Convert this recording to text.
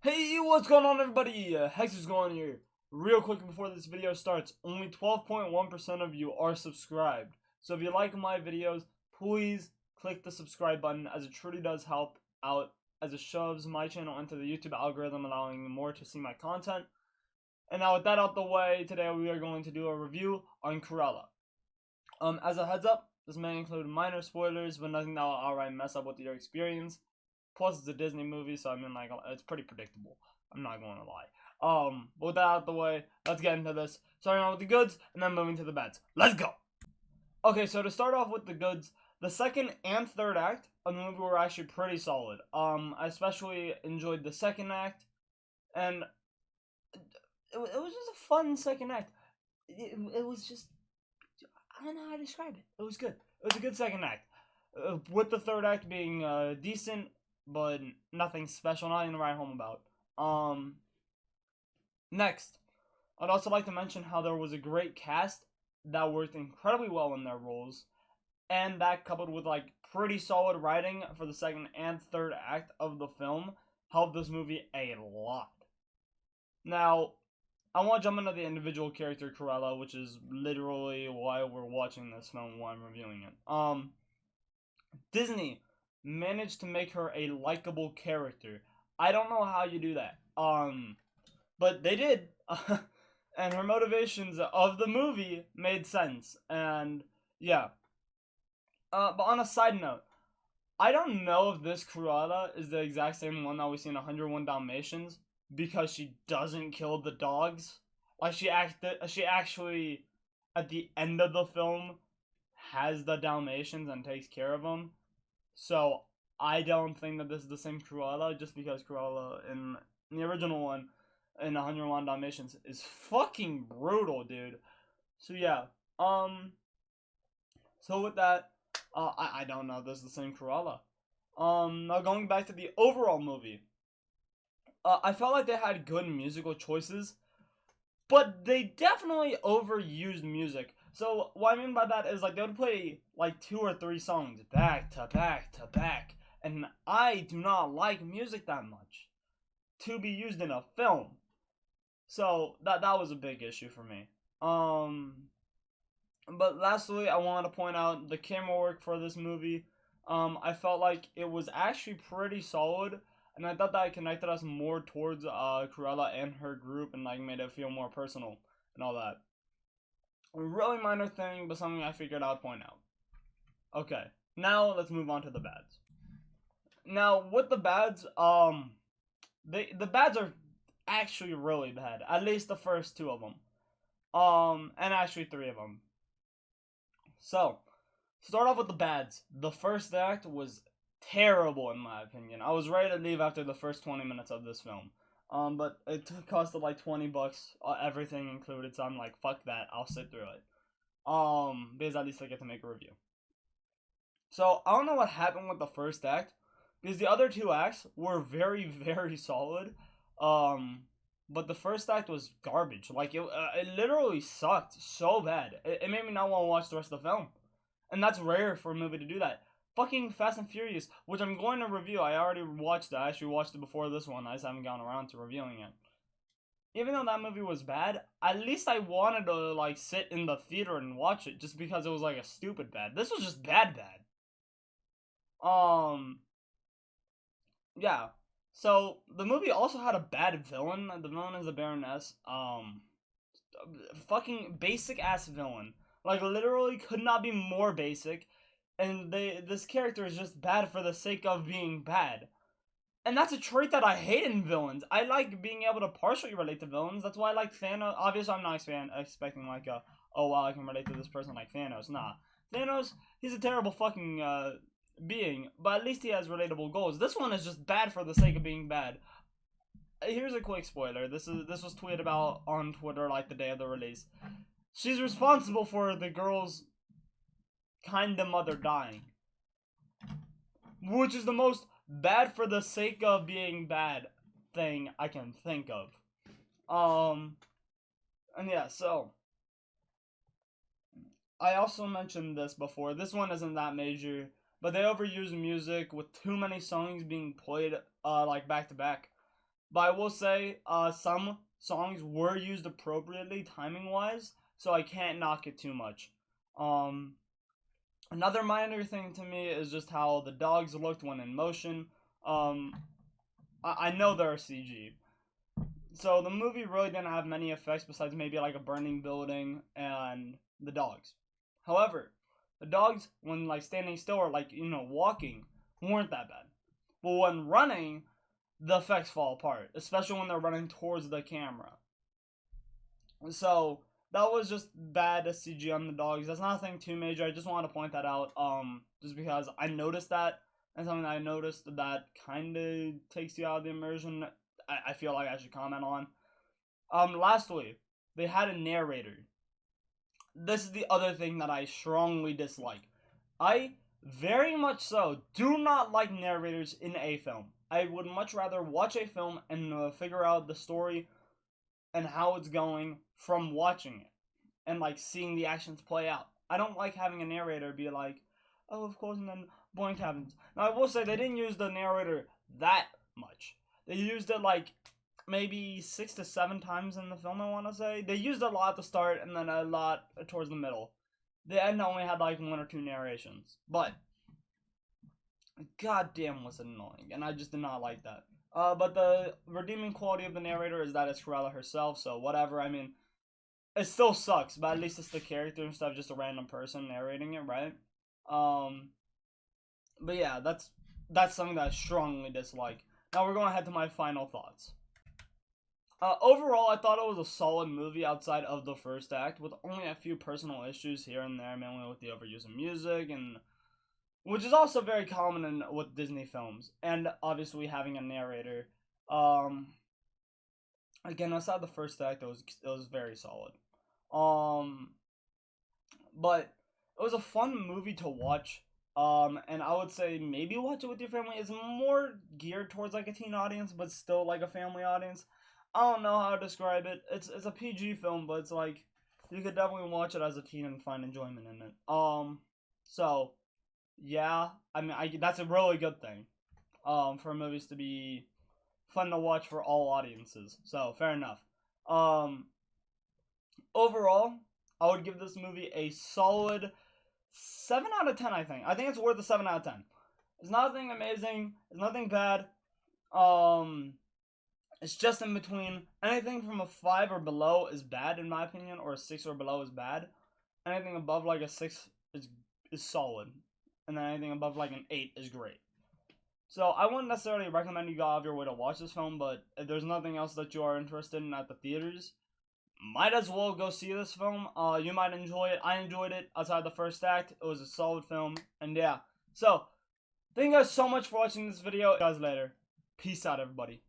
Hey, what's going on, everybody? Hex is going here. Real quick before this video starts, only 12.1% of you are subscribed. So if you like my videos, please click the subscribe button, as it truly does help out, as it shoves my channel into the YouTube algorithm, allowing more to see my content. And now with that out the way, today we are going to do a review on Cruella. As a heads up, this may include minor spoilers, but nothing that will outright mess up with your experience. Plus, it's a Disney movie, so I mean, like, it's pretty predictable. I'm not going to lie. But with that out of the way, let's get into this. Starting out with the goods, and then moving to the bads. Let's go! Okay, so to start off with the goods, the second and third act of the movie were actually pretty solid. I especially enjoyed the second act, and it was just a fun second act. It was just, I don't know how to describe it. It was good. It was a good second act. With the third act being decent, but nothing special, nothing to write home about. Next, I'd also like to mention how there was a great cast that worked incredibly well in their roles, and that coupled with like pretty solid writing for the second and third act of the film helped this movie a lot. Now, I want to jump into the individual character Cruella, which is literally why we're watching this film, why I'm reviewing it. Disney managed to make her a likable character. I don't know how you do that. But they did. And her motivations of the movie made sense. And yeah. But on a side note, I don't know if this Cruella is the exact same one that we see in 101 Dalmatians, because she doesn't kill the dogs. Like she actually at the end of the film has the Dalmatians and takes care of them. So I don't think that this is the same Cruella, just because Cruella in the original one in 101 Dalmatians is fucking brutal, dude. So yeah, so with that, I don't know if this is the same Cruella. Now going back to the overall movie, I felt like they had good musical choices, but they definitely overused music. So what I mean by that is, like, they would play like 2 or 3 songs back to back to back, and I do not like music that much to be used in a film. So that was a big issue for me. But lastly, I want to point out the camera work for this movie. I felt like it was actually pretty solid, and I thought that it connected us more towards Cruella and her group, and like made it feel more personal and all that. A really minor thing, but something I figured I'd point out. Okay, now let's move on to the bads. Now with the bads, the bads are actually really bad. At least the first 2 of them, and actually 3 of them. So, start off with the bads. The first act was terrible in my opinion. I was ready to leave after the first 20 minutes of this film. But it costed like $20, everything included. So I'm like, fuck that. I'll sit through it. Because at least I get to make a review. So I don't know what happened with the first act, because the other 2 acts were very, very solid. But the first act was garbage. Like it literally sucked so bad. It made me not want to watch the rest of the film, and that's rare for a movie to do that. Fucking Fast and Furious, which I'm going to review. I already watched it. I actually watched it before this one. I just haven't gotten around to reviewing it. Even though that movie was bad, at least I wanted to like sit in the theater and watch it, just because it was like a stupid bad. This was just bad. Yeah. So the movie also had a bad villain. The villain is the Baroness. Fucking basic ass villain. Like literally could not be more basic. And this character is just bad for the sake of being bad. And that's a trait that I hate in villains. I like being able to partially relate to villains. That's why I like Thanos. Obviously, I'm not expecting like a, oh wow, I can relate to this person like Thanos. Nah. Thanos, he's a terrible fucking being, but at least he has relatable goals. This one is just bad for the sake of being bad. Here's a quick spoiler. This was tweeted about on Twitter like the day of the release. She's responsible for the girl's kinda mother dying, which is the most bad for the sake of being bad thing I can think of. And yeah, so I also mentioned this before. This one isn't that major, but they overuse music with too many songs being played like back to back. But I will say, some songs were used appropriately, timing-wise, so I can't knock it too much. Um, Another minor thing to me is just how the dogs looked when in motion. Um, I know they're CG. So the movie really didn't have many effects besides maybe like a burning building and the dogs. However, the dogs, when like standing still or like, walking, weren't that bad. But when running, the effects fall apart, especially when they're running towards the camera. So that was just bad CG on the dogs. That's nothing too major. I just wanted to point that out. Just because I noticed that, and something that I noticed that kind of takes you out of the immersion. I feel like I should comment on. Lastly, they had a narrator. This is the other thing that I strongly dislike. I very much so do not like narrators in a film. I would much rather watch a film and figure out the story and how it's going from watching it and like seeing the actions play out. I don't like having a narrator be like, oh, of course, and then boink happens. Now, I will say they didn't use the narrator that much. They used it like maybe 6 to 7 times in the film, I want to say. They used it a lot at the start and then a lot towards the middle. The end only had like 1 or 2 narrations. But, goddamn was it annoying, and I just did not like that. But the redeeming quality of the narrator is that it's Cruella herself, so whatever. I mean, it still sucks, but at least it's the character instead of just a random person narrating it, right? But yeah, that's something that I strongly dislike. Now we're going to head to my final thoughts. Overall, I thought it was a solid movie outside of the first act, with only a few personal issues here and there, mainly with the overuse of music, and which is also very common with Disney films, and obviously having a narrator. Again, outside the first act, it was very solid. But it was a fun movie to watch. And I would say maybe watch it with your family. It's more geared towards like a teen audience, but still like a family audience. I don't know how to describe it. It's a PG film, but it's like you could definitely watch it as a teen and find enjoyment in it. So yeah, I mean, that's a really good thing. For movies to be fun to watch for all audiences. So fair enough. Overall, I would give this movie a solid 7 out of 10. I think it's worth a 7 out of 10. It's nothing amazing. It's nothing bad. It's just in between. Anything from a 5 or below is bad in my opinion, or a 6 or below is bad. Anything above like a 6 is solid, and then anything above like an 8 is great. So I wouldn't necessarily recommend you go out of your way to watch this film, but if there's nothing else that you are interested in at the theaters, might as well go see this film. You might enjoy it. I enjoyed it outside the first act. It was a solid film, and yeah. So, thank you guys so much for watching this video. See you guys later. Peace out, everybody.